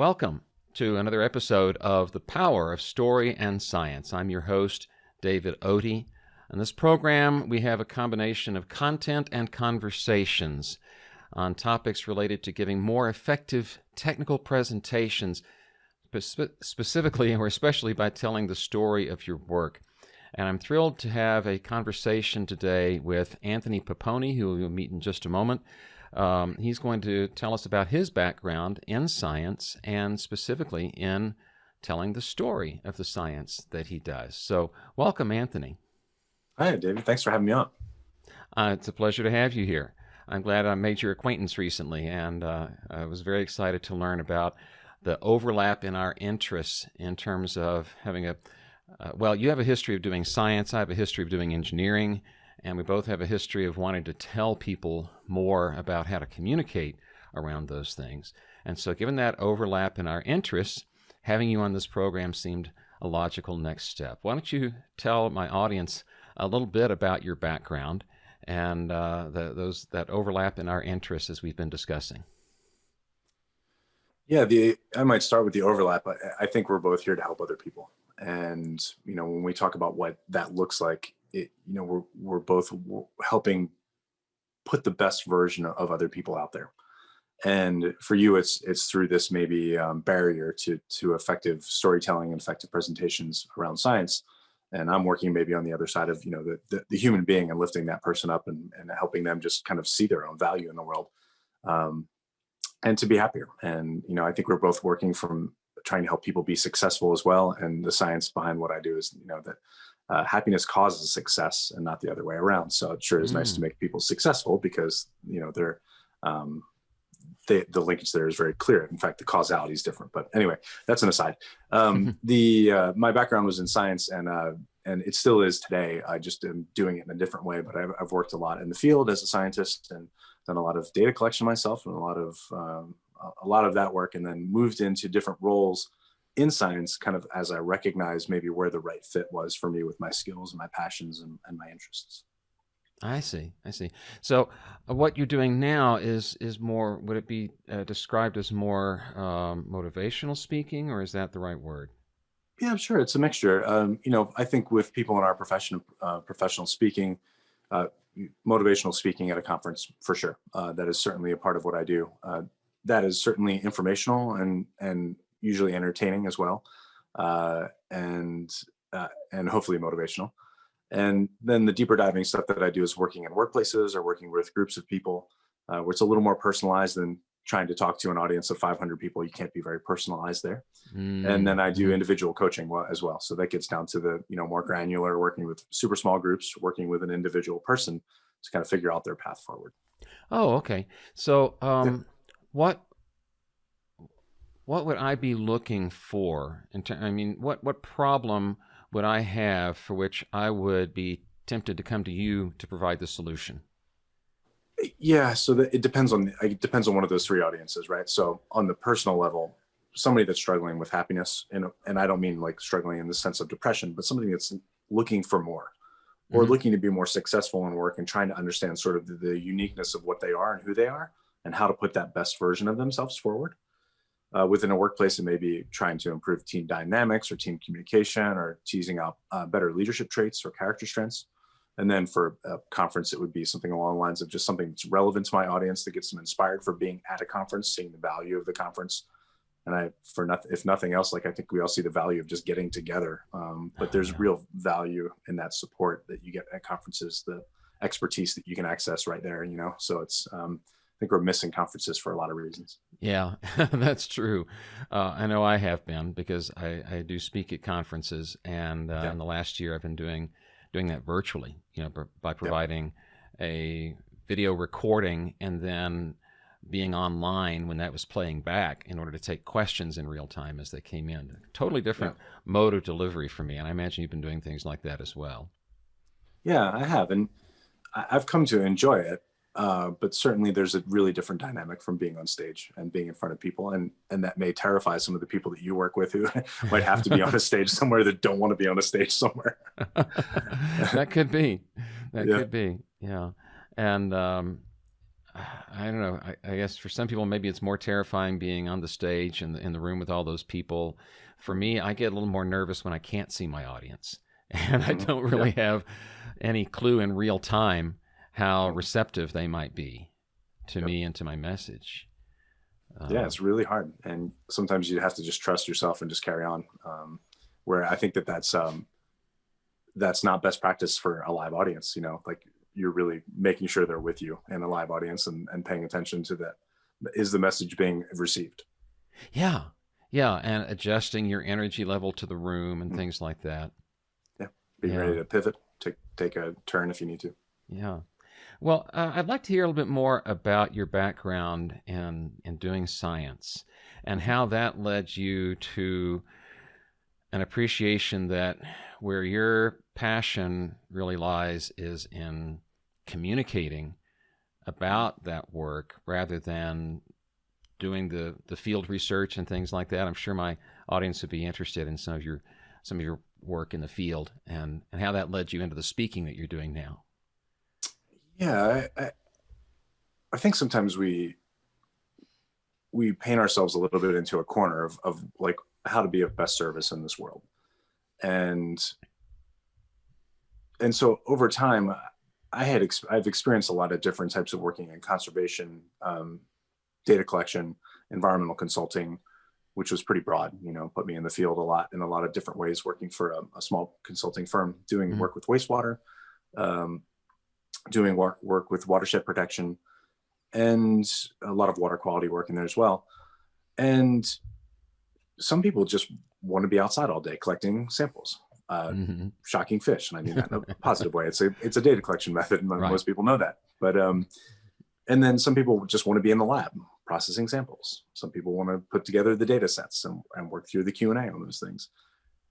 Welcome to another episode of The Power of Story and Science. I'm your host, David Oatey. In this program, we have a combination of content and conversations on topics related to giving more effective technical presentations, specifically or especially by telling the story of your work. And I'm thrilled to have a conversation today with Anthony Poponi, who we'll meet in just a moment. He's going to tell us about his background in science and specifically in telling the story of the science that he does. So welcome, Anthony. Hi, David. Thanks for having me on. It's a pleasure to have you here. I'm glad I made your acquaintance recently, and I was very excited to learn about the overlap in our interests in terms of having you have a history of doing science, I have a history of doing engineering, and we both have a history of wanting to tell people more about how to communicate around those things. And so given that overlap in our interests, having you on this program seemed a logical next step. Why don't you tell my audience a little bit about your background and that overlap in our interests as we've been discussing? Yeah, I might start with the overlap. I think we're both here to help other people. And, when we talk about what that looks like, we're both helping put the best version of other people out there. And for you, it's through this maybe barrier to effective storytelling and effective presentations around science. And I'm working maybe on the other side of, the human being and lifting that person up and helping them just kind of see their own value in the world and to be happier. And, I think we're both working from trying to help people be successful as well. And the science behind what I do is, that happiness causes success and not the other way around. So it sure is nice to make people successful because, they're, the linkage there is very clear. In fact, the causality is different. But anyway, that's an aside. My background was in science, and it still is today. I just am doing it in a different way. But I've worked a lot in the field as a scientist and done a lot of data collection myself and a lot of that work, and then moved into different roles in science, kind of as I recognized maybe where the right fit was for me with my skills and my passions and my interests. I see. So what you're doing now is more, would it be described as more motivational speaking, or is that the right word? Yeah, I'm sure it's a mixture. I think with people in our profession, professional speaking, motivational speaking at a conference, for sure. That is certainly a part of what I do. That is certainly informational and usually entertaining as well, and hopefully motivational. And then the deeper diving stuff that I do is working in workplaces or working with groups of people, where it's a little more personalized than trying to talk to an audience of 500 people. You can't be very personalized there. And then I do individual coaching as well. So that gets down to the, more granular, working with super small groups, working with an individual person to kind of figure out their path forward. Oh, okay. So what would I be looking for? What problem would I have for which I would be tempted to come to you to provide the solution? Yeah, so it depends on one of those three audiences, right? So on the personal level, somebody that's struggling with happiness, and I don't mean like struggling in the sense of depression, but somebody that's looking for more, or looking to be more successful in work and trying to understand sort of the uniqueness of what they are and who they are, and how to put that best version of themselves forward. Within a workplace, it may be trying to improve team dynamics or team communication, or teasing out better leadership traits or character strengths. And then for a conference, it would be something along the lines of just something that's relevant to my audience that gets them inspired for being at a conference, seeing the value of the conference. And if nothing else, I think we all see the value of just getting together. But there's real value in that support that you get at conferences, the expertise that you can access right there, So it's, I think we're missing conferences for a lot of reasons. Yeah, that's true. I know I have been, because I do speak at conferences, and in the last year I've been doing that virtually, by providing a video recording and then being online when that was playing back in order to take questions in real time as they came in. Totally different mode of delivery for me, and I imagine you've been doing things like that as well. Yeah, I have, and I've come to enjoy it. But certainly there's a really different dynamic from being on stage and being in front of people. And that may terrify some of the people that you work with who might have to be on a stage somewhere that don't want to be on a stage somewhere. That could be. That could be. Yeah. And I don't know. I guess for some people, maybe it's more terrifying being on the stage and in the room with all those people. For me, I get a little more nervous when I can't see my audience, and I don't Yeah. really have any clue in real time how receptive they might be to Yep. me and to my message. Yeah, it's really hard, and sometimes you have to just trust yourself and just carry on. Where I think that that's not best practice for a live audience. Like you're really making sure they're with you in a live audience and paying attention to that. Is the message being received? Yeah, yeah, and adjusting your energy level to the room and things like that. Yeah, being Yeah, ready to pivot, take a turn if you need to. yeah. Well, I'd like to hear a little bit more about your background in doing science and Mhm. how that led you to an appreciation that where your passion really lies is in communicating about that work rather than doing the field research and things like that. I'm sure my audience would be interested in some of your work in the field and how that led you into the speaking that you're doing now. Yeah, I think sometimes we paint ourselves a little bit into a corner of like how to be of best service in this world, and so over time, I've experienced a lot of different types of working in conservation, data collection, environmental consulting, which was pretty broad. Put me in the field a lot in a lot of different ways, working for a small consulting firm, doing Mm-hmm. work with wastewater, um, doing work with watershed protection, and a lot of water quality work in there as well. And some people just want to be outside all day collecting samples, Mm-hmm. shocking fish, and I mean that in a positive way. It's a data collection method, and Right. most people know that. But and then some people just want to be in the lab processing samples. Some people want to put together the data sets and work through the Q&A on those things.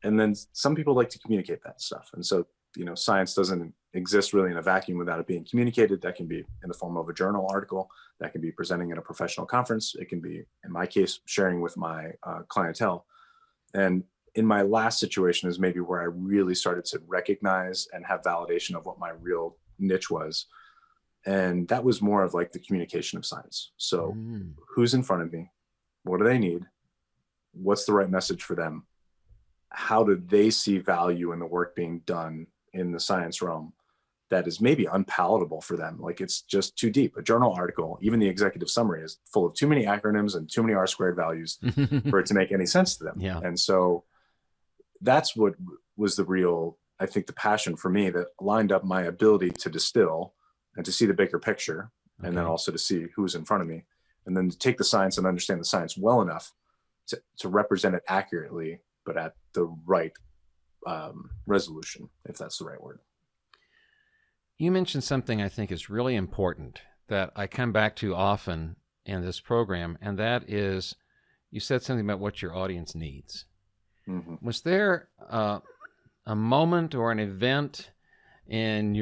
And then some people like to communicate that stuff. And so, science doesn't exist really in a vacuum without it being communicated. That can be in the form of a journal article, that can be presenting at a professional conference. It can be, in my case, sharing with my clientele. And in my last situation is maybe where I really started to recognize and have validation of what my real niche was. And that was more of like the communication of science. So Mm. who's in front of me? What do they need? What's the right message for them? How do they see value in the work being done in the science realm that is maybe unpalatable for them? Like it's just too deep. A journal article, even the executive summary, is full of too many acronyms and too many R squared values for it to make any sense to them. Yeah. And so that's what was the real, I think, the passion for me that lined up my ability to distill and to see the bigger picture, and then Okay. also to see who's in front of me, and then to take the science and understand the science well enough to represent it accurately, but at the right resolution, if that's the right word. You mentioned something I think is really important that I come back to often in this program, and that is you said something about what your audience needs. Mm-hmm. Was there a moment or an event in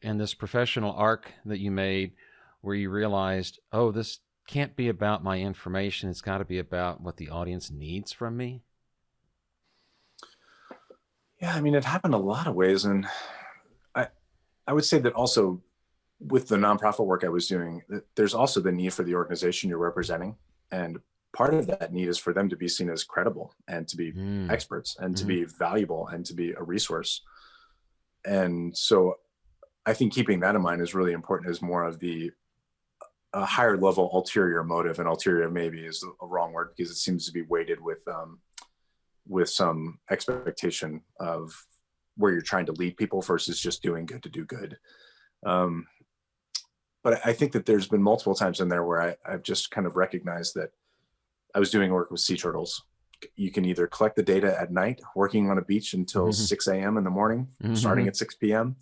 this professional arc that you made where you realized, oh, this can't be about my information, it's got to be about what the audience needs from me? Yeah, I mean, it happened a lot of ways, and I I would say that also with the nonprofit work I was doing, there's also the need for the organization you're representing, and part of that need is for them to be seen as credible and to be Mm. experts and to Mm-hmm. be valuable and to be a resource. And so I think keeping that in mind is really important as more of the a higher level ulterior motive, and ulterior maybe is a wrong word because it seems to be weighted with some expectation of where you're trying to lead people versus just doing good to do good. Um, but I think that there's been multiple times in there where I've just kind of recognized that I was doing work with sea turtles. You can either collect the data at night, working on a beach until Mm-hmm. 6 a.m. in the morning, Mm-hmm. starting at 6 p.m.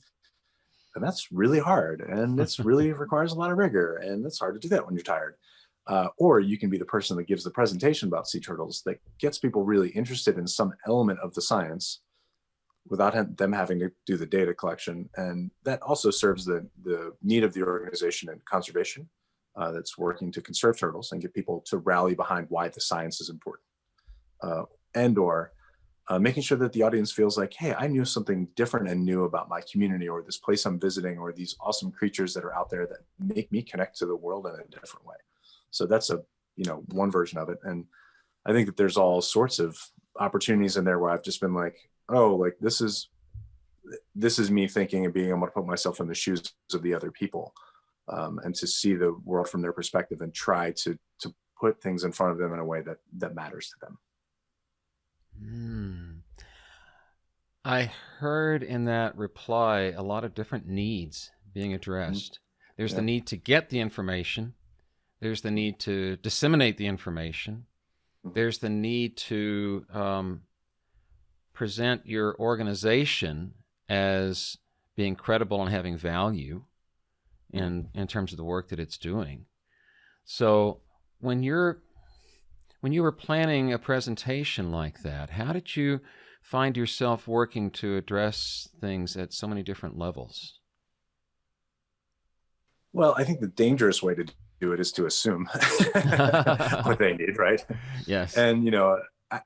And that's really hard. And it's really requires a lot of rigor. And it's hard to do that when you're tired. Or you can be the person that gives the presentation about sea turtles that gets people really interested in some element of the science without them having to do the data collection. And that also serves the need of the organization and conservation that's working to conserve turtles and get people to rally behind why the science is important. And or making sure that the audience feels like, hey, I knew something different and new about my community or this place I'm visiting or these awesome creatures that are out there that make me connect to the world in a different way. So that's one version of it. And I think that there's all sorts of opportunities in there where I've just been like, oh, like this is me thinking and being able to put myself in the shoes of the other people, and to see the world from their perspective and try to put things in front of them in a way that matters to them. I heard in that reply a lot of different needs being addressed. There's the need to get the information. There's the need to disseminate the information. There's the need to present your organization as being credible and having value in terms of the work that it's doing. So when you were planning a presentation like that, how did you find yourself working to address things at so many different levels? Well, I think the dangerous way to do it is to assume what they need, right? Yes. And,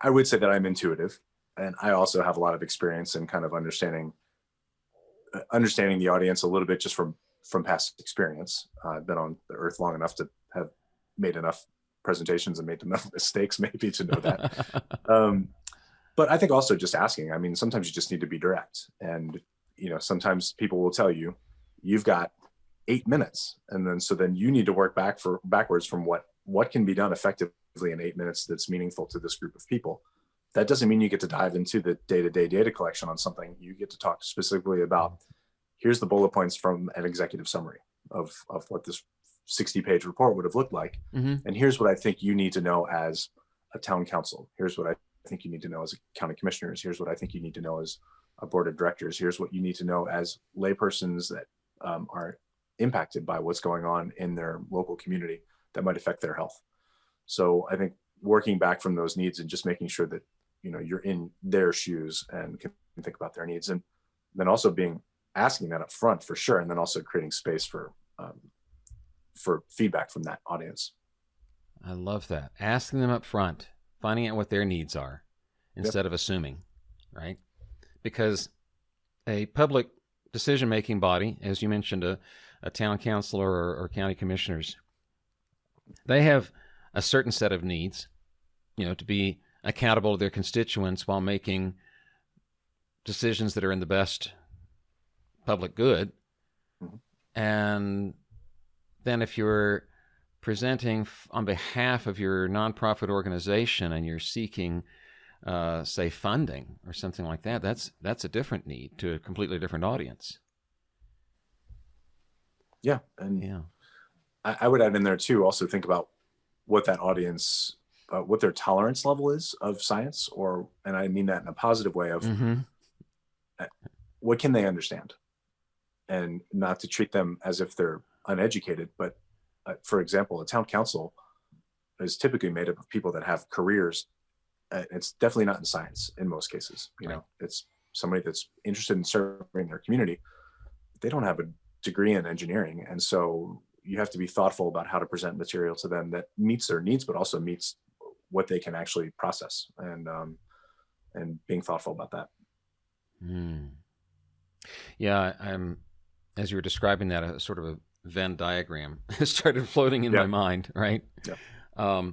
I would say that I'm intuitive, and I also have a lot of experience in kind of understanding the audience a little bit just from past experience. I've been on the earth long enough to have made enough presentations and made enough mistakes maybe to know that. But I think also just asking, I mean, sometimes you just need to be direct. And, sometimes people will tell you, you've got 8 minutes. And then you need to work backwards from what can be done effectively in 8 minutes that's meaningful to this group of people. That doesn't mean you get to dive into the day-to-day data collection on something. You get to talk specifically about, here's the bullet points from an executive summary of what this 60-page report would have looked like. And here's what I think you need to know as a town council. Here's what I think you need to know as county commissioners. Here's what I think you need to know as a board of directors. Here's what you need to know as laypersons that are impacted by what's going on in their local community that might affect their health. So I think working back from those needs and just making sure that, you're in their shoes and can think about their needs, and then also asking that up front for sure. And then also creating space for feedback from that audience. I love that. Asking them up front, finding out what their needs are instead of assuming, right? Because a public decision-making body, as you mentioned, a town councilor or county commissioners, they have a certain set of needs, to be accountable to their constituents while making decisions that are in the best public good. And then if you're presenting on behalf of your nonprofit organization and you're seeking, say, funding or something like that, that's a different need to a completely different audience. Yeah. And I would add in there too, also think about what that audience, what their tolerance level is of science, and I mean that in a positive way of what can they understand, and not to treat them as if they're uneducated. But for example, a town council is typically made up of people that have careers. It's definitely not in science in most cases. It's somebody that's interested in serving their community. They don't have a degree in engineering. And so you have to be thoughtful about how to present material to them that meets their needs, but also meets what they can actually process, and being thoughtful about that. Yeah. As you were describing that, a sort of a Venn diagram started floating in my mind, right? Yeah.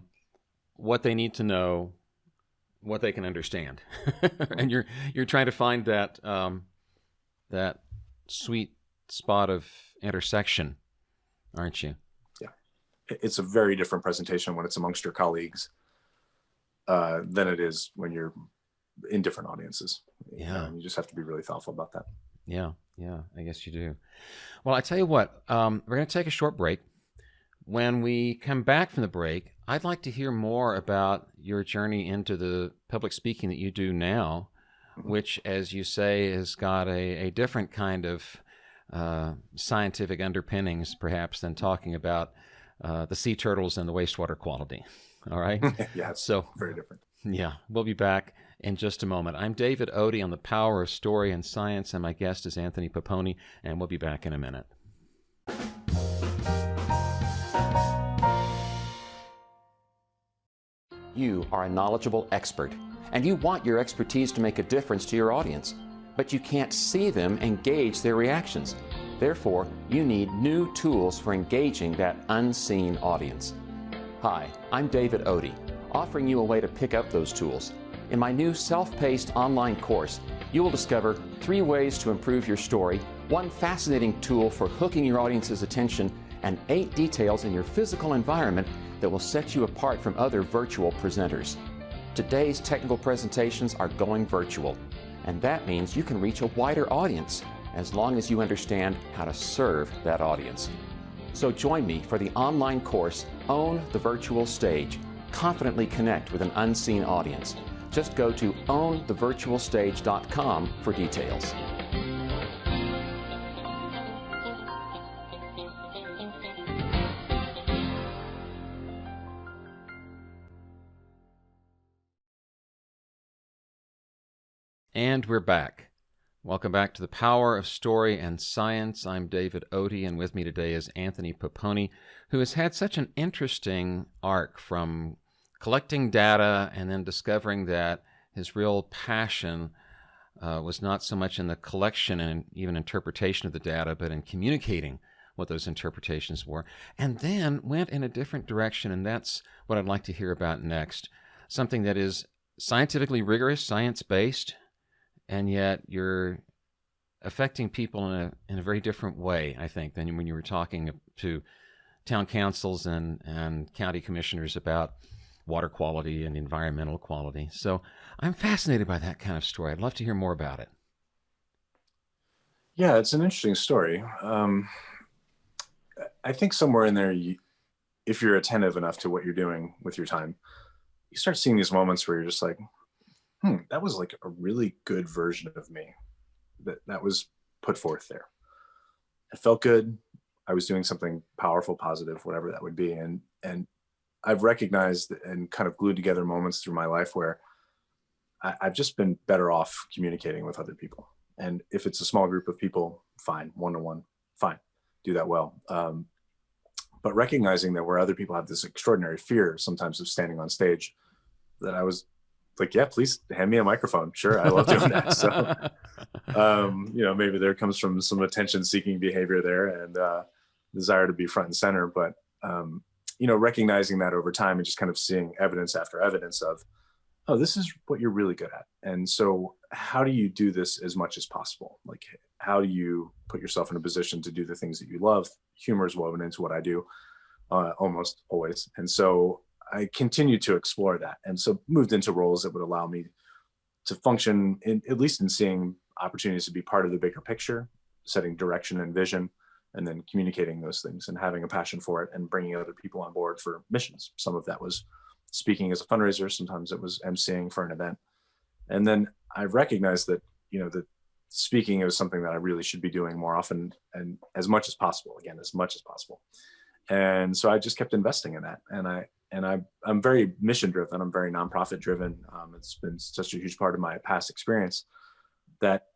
What they need to know, what they can understand. And you're trying to find that sweet spot of intersection, aren't you? Yeah. It's a very different presentation when it's amongst your colleagues than it is when you're in different audiences. Yeah. You just have to be really thoughtful about that. Yeah. I guess you do. Well, I tell you what, we're going to take a short break. When we come back from the break, I'd like to hear more about your journey into the public speaking that you do now, which, as you say, has got a different kind of scientific underpinnings, perhaps, than talking about the sea turtles and the wastewater quality. All right? Yeah, it's so very different. Yeah, we'll be back in just a moment. I'm David Odie on the power of story and science, and my guest is Anthony Poponi, and we'll be back in a minute. You are a knowledgeable expert. and you want your expertise to make a difference to your audience, but you can't see them and gauge their reactions. Therefore, you need new tools for engaging that unseen audience. Hi, I'm David Odie, offering you a way to pick up those tools. In my new self-paced online course, you will discover 3 ways to improve your story, 1 fascinating tool for hooking your audience's attention, and 8 details in your physical environment that will set you apart from other virtual presenters. Today's technical presentations are going virtual, and that means you can reach a wider audience as long as you understand how to serve that audience. So join me for the online course, Own the Virtual Stage. Confidently connect with an unseen audience. Just go to ownthevirtualstage.com for details. And we're back. Welcome back to the Power of Story and Science. I'm David Odie, and with me today is Anthony Poponi, who has had such an interesting arc from collecting data and then discovering that his real passion was not so much in the collection and even interpretation of the data, but in communicating what those interpretations were, and then went in a different direction, and that's what I'd like to hear about next. Something that is scientifically rigorous, science-based, and yet you're affecting people in a very different way, I think, than when you were talking to town councils and county commissioners about water quality and environmental quality. So I'm fascinated by that kind of story. I'd love to hear more about it. Yeah, it's an interesting story. I think somewhere in there, if you're attentive enough to what you're doing with your time, you start seeing these moments where you're just like, that was like a really good version of me that was put forth there. It felt good. I was doing something powerful, positive, whatever that would be. And I've recognized and kind of glued together moments through my life where I've just been better off communicating with other people. And if it's a small group of people, fine, one-to-one, fine, do that well. But recognizing that where other people have this extraordinary fear sometimes of standing on stage, that I was like, yeah, please hand me a microphone. Sure, I love doing that. So, maybe there comes from some attention-seeking behavior there and desire to be front and center. But, recognizing that over time and just kind of seeing evidence after evidence of, oh, this is what you're really good at. And so how do you do this as much as possible? Like, how do you put yourself in a position to do the things that you love? Humor is woven into what I do almost always. And so I continued to explore that, and so moved into roles that would allow me to function at least in seeing opportunities to be part of the bigger picture, setting direction and vision, and then communicating those things and having a passion for it and bringing other people on board for missions. Some of that was speaking as a fundraiser. Sometimes it was emceeing for an event. And then I recognized that, that speaking is something that I really should be doing more often and as much as possible, again, as much as possible. And so I just kept investing in that. I'm very mission driven. I'm very nonprofit driven. It's been such a huge part of my past experience that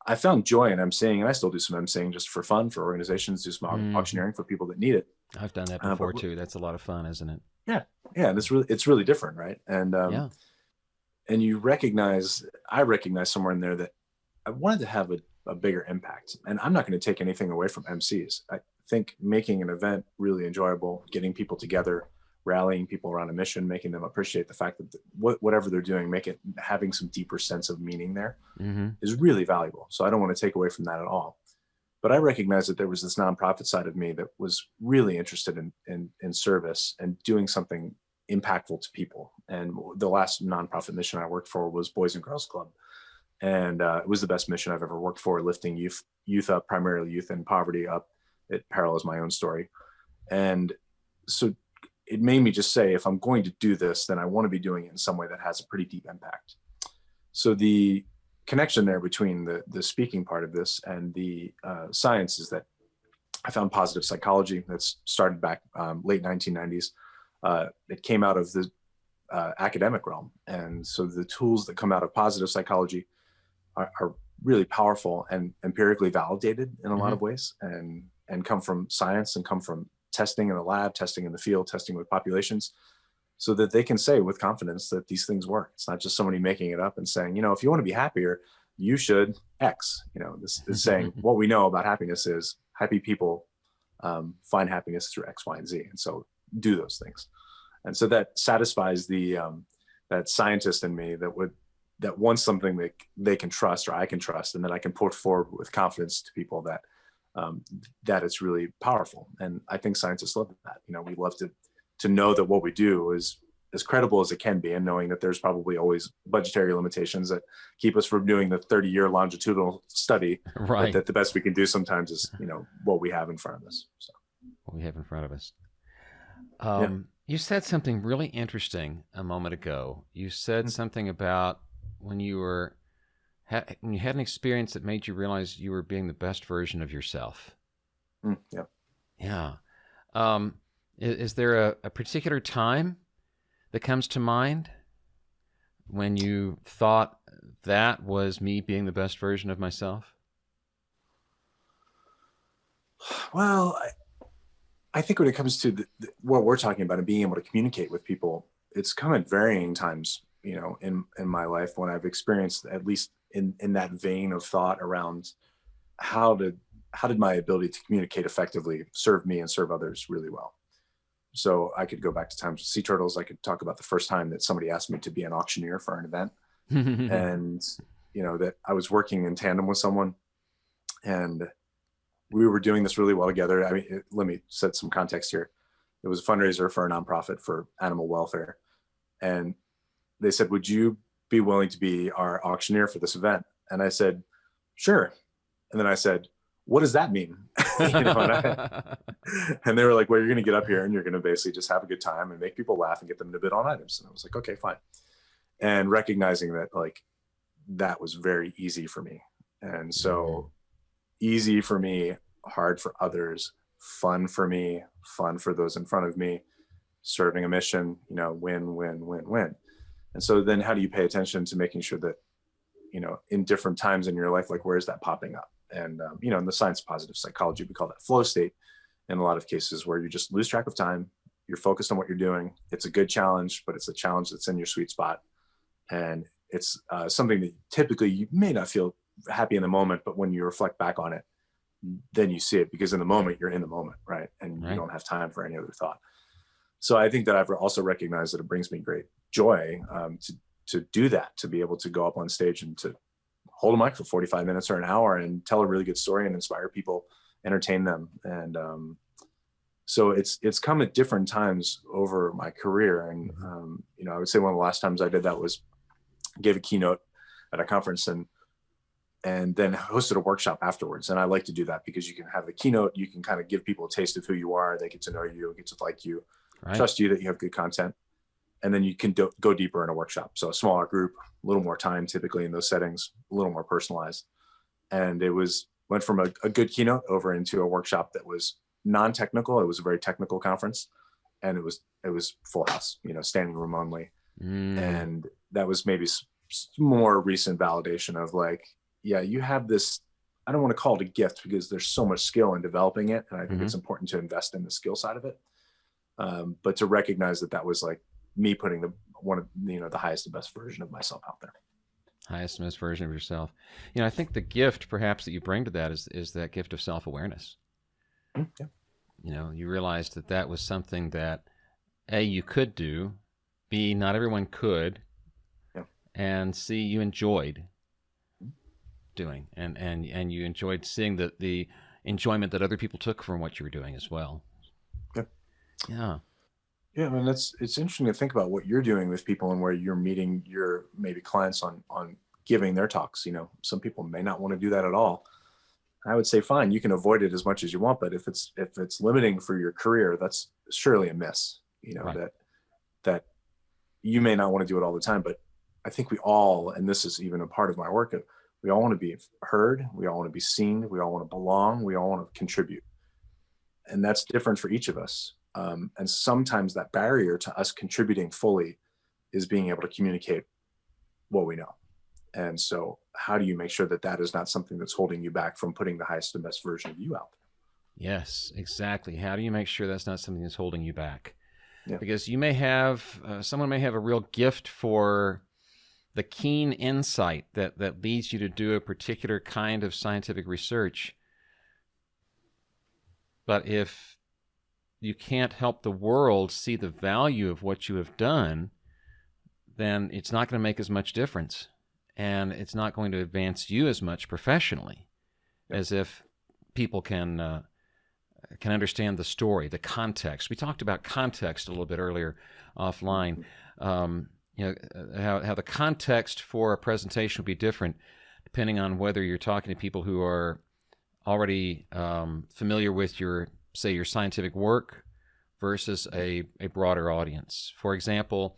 I found joy in emceeing, and I still do some emceeing just for fun for organizations, do some auctioneering for people that need it. I've done that before too. That's a lot of fun, isn't it? Yeah. And it's really different. Right. And, and I recognize somewhere in there that I wanted to have a bigger impact, and I'm not going to take anything away from MCs. I think making an event really enjoyable, getting people together, rallying people around a mission, making them appreciate the fact that whatever they're doing, having some deeper sense of meaning there is really valuable. So I don't want to take away from that at all. But I recognized that there was this nonprofit side of me that was really interested in service and doing something impactful to people. And the last nonprofit mission I worked for was Boys and Girls Club. And it was the best mission I've ever worked for, lifting youth up, primarily youth in poverty up. It parallels my own story. And so it made me just say, if I'm going to do this, then I want to be doing it in some way that has a pretty deep impact. So the connection there between the speaking part of this and the science is that I found positive psychology that's started back late 1990s. It came out of the academic realm. And so the tools that come out of positive psychology are really powerful and empirically validated in a lot of ways, and come from science and come from testing in the lab, testing in the field, testing with populations. so that they can say with confidence that these things work. It's not just somebody making it up and saying, if you want to be happier, you should X. This is saying what we know about happiness is happy people find happiness through X, Y, and Z. And so do those things. And so that satisfies that scientist in me that wants something that they can trust, or I can trust, and then I can put forward with confidence to people that it's really powerful. And I think scientists love that. We love to know that what we do is as credible as it can be, and knowing that there's probably always budgetary limitations that keep us from doing the 30-year longitudinal study. Right. But that the best we can do sometimes is, what we have in front of us. So. What we have in front of us. Yeah. You said something really interesting a moment ago. You said something about when you had an experience that made you realize you were being the best version of yourself. Yeah. Yeah. Is there a particular time that comes to mind when you thought that was me being the best version of myself? Well, I think when it comes to what we're talking about and being able to communicate with people, it's come at varying times, in my life when I've experienced, at least in that vein of thought around how did my ability to communicate effectively serve me and serve others really well. So I could go back to times with sea turtles. I could talk about the first time that somebody asked me to be an auctioneer for an event. And, that I was working in tandem with someone, and we were doing this really well together. I mean, let me set some context here. It was a fundraiser for a nonprofit for animal welfare. And they said, would you be willing to be our auctioneer for this event? And I said, sure. And then I said, what does that mean? And they were like, well, you're going to get up here and you're going to basically just have a good time and make people laugh and get them to bid on items. And I was like, okay, fine. And recognizing that that was very easy for me. And so easy for me, hard for others, fun for me, fun for those in front of me, serving a mission, win, win, win, win. And so then how do you pay attention to making sure that, in different times in your life, where is that popping up? And, in the science of positive psychology, we call that flow state in a lot of cases, where you just lose track of time. You're focused on what you're doing. It's a good challenge, but it's a challenge that's in your sweet spot. And it's something that typically you may not feel happy in the moment, but when you reflect back on it, then you see it, because in the moment, you're in the moment, right? And you don't have time for any other thought. So I think that I've also recognized that it brings me great joy to do that, to be able to go up on stage and to hold a mic for 45 minutes or an hour and tell a really good story and inspire people, entertain them. And so it's come at different times over my career. And, I would say one of the last times I did that was gave a keynote at a conference and then hosted a workshop afterwards. And I like to do that because you can have the keynote, you can kind of give people a taste of who you are. They get to know you, get to like you, trust you that you have good content. And then you can go deeper in a workshop. So a smaller group, a little more time typically in those settings, a little more personalized. And it went from a good keynote over into a workshop that was non-technical. It was a very technical conference, and it was full house, standing room only. And that was maybe more recent validation of you have this, I don't want to call it a gift because there's so much skill in developing it. And I think it's important to invest in the skill side of it. But to recognize that was me putting the highest and best version of myself out there. Highest and best version of yourself. I think the gift perhaps that you bring to that is that gift of self-awareness. Yeah. You realized that was something that A, you could do, B, not everyone could, and C, you enjoyed doing, and you enjoyed seeing the enjoyment that other people took from what you were doing as well. Yeah. Yeah, I mean, it's interesting to think about what you're doing with people and where you're meeting your maybe clients on giving their talks. Some people may not want to do that at all. I would say, fine, you can avoid it as much as you want, but if it's limiting for your career, that's surely a miss. That you may not want to do it all the time, but I think we all, and this is even a part of my work, we all want to be heard, we all want to be seen, we all want to belong, we all want to contribute, and that's different for each of us. And sometimes that barrier to us contributing fully is being able to communicate what we know. And so how do you make sure that is not something that's holding you back from putting the highest and best version of you out there? Yes, exactly. How do you make sure that's not something that's holding you back? Yeah. Because you may have, someone may have a real gift for the keen insight that leads you to do a particular kind of scientific research. But if you can't help the world see the value of what you have done, then it's not going to make as much difference. And it's not going to advance you as much professionally as if people can understand the story, the context. We talked about context a little bit earlier offline. How the context for a presentation will be different depending on whether you're talking to people who are already familiar with your scientific work versus a broader audience. For example,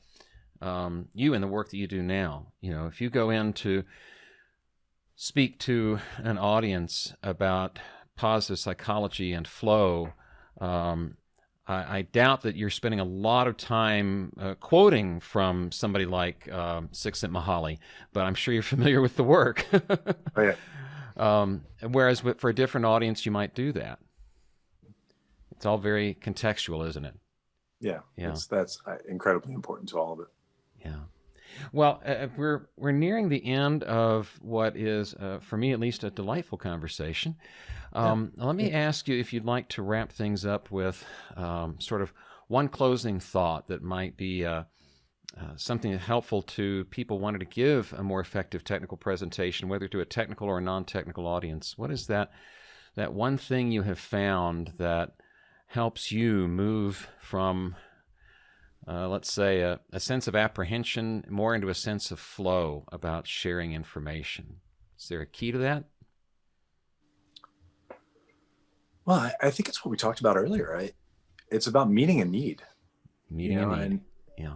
you and the work that you do now, if you go in to speak to an audience about positive psychology and flow, I doubt that you're spending a lot of time quoting from somebody like Csikszentmihalyi, but I'm sure you're familiar with the work. Oh, yeah. Whereas for a different audience, you might do that. It's all very contextual, isn't it? Yeah. That's incredibly important to all of it. Yeah. Well, we're nearing the end of what is, for me at least, a delightful conversation. Let me ask you if you'd like to wrap things up with sort of one closing thought that might be something helpful to people wanting to give a more effective technical presentation, whether to a technical or a non-technical audience. What is that one thing you have found that helps you move from let's say, a sense of apprehension more into a sense of flow about sharing information? Is there a key to that? Well, I think it's what we talked about earlier, right? It's about meeting a need. Meeting a need. And yeah.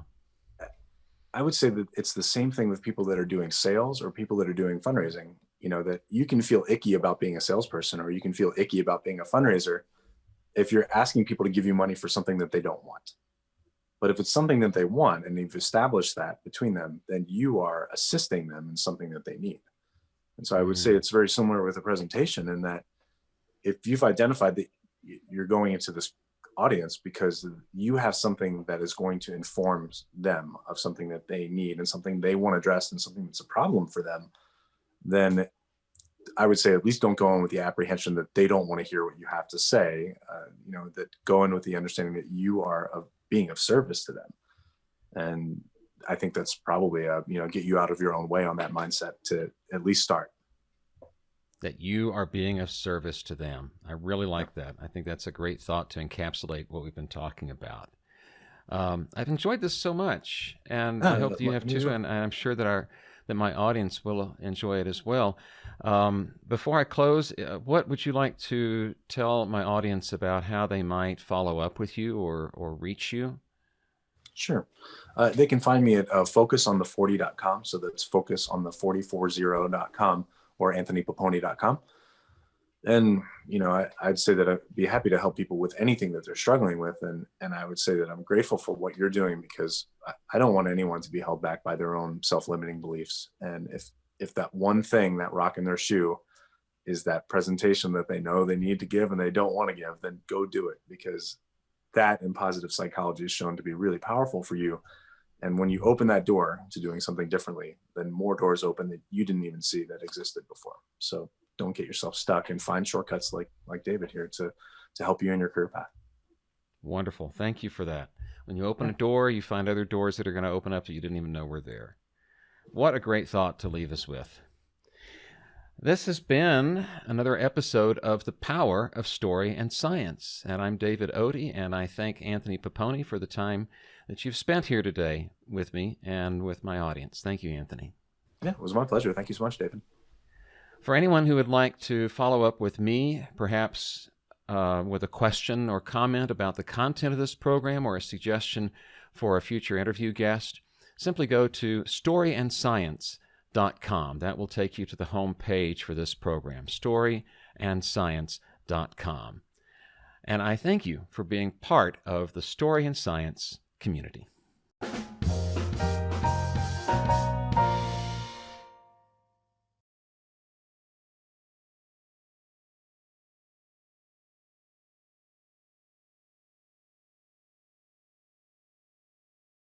I would say that it's the same thing with people that are doing sales or people that are doing fundraising, that you can feel icky about being a salesperson or you can feel icky about being a fundraiser if you're asking people to give you money for something that they don't want. But if it's something that they want and you've established that between them, then you are assisting them in something that they need. And so I would say it's very similar with a presentation in that if you've identified that you're going into this audience because you have something that is going to inform them of something that they need and something they want addressed and something that's a problem for them, then I would say at least don't go in with the apprehension that they don't want to hear what you have to say, that go in with the understanding that you are being of service to them. And I think that's probably get you out of your own way on that mindset to at least start. That you are being of service to them. I really like that. I think that's a great thought to encapsulate what we've been talking about. I've enjoyed this so much, and I hope that you have too, and I'm sure that my audience will enjoy it as well. Before I close, what would you like to tell my audience about how they might follow up with you or reach you? Sure. They can find me at focusonthe40.com. So that's focusonthe4040.com or anthonypoponi.com. And, I'd say that I'd be happy to help people with anything that they're struggling with. And I would say that I'm grateful for what you're doing because I don't want anyone to be held back by their own self-limiting beliefs. And if that one thing, that rock in their shoe, is that presentation that they know they need to give and they don't want to give, then go do it, because that in positive psychology is shown to be really powerful for you. And when you open that door to doing something differently, then more doors open that you didn't even see that existed before. So don't get yourself stuck and find shortcuts like David here to help you in your career path. Wonderful. Thank you for that. When you open a door, you find other doors that are going to open up that you didn't even know were there. What a great thought to leave us with. This has been another episode of The Power of Story and Science. And I'm David Odie, and I thank Anthony Poponi for the time that you've spent here today with me and with my audience. Thank you, Anthony. Yeah, it was my pleasure. Thank you so much, David. For anyone who would like to follow up with me, perhaps with a question or comment about the content of this program or a suggestion for a future interview guest, simply go to storyandscience.com. That will take you to the home page for this program, storyandscience.com. And I thank you for being part of the Story and Science community.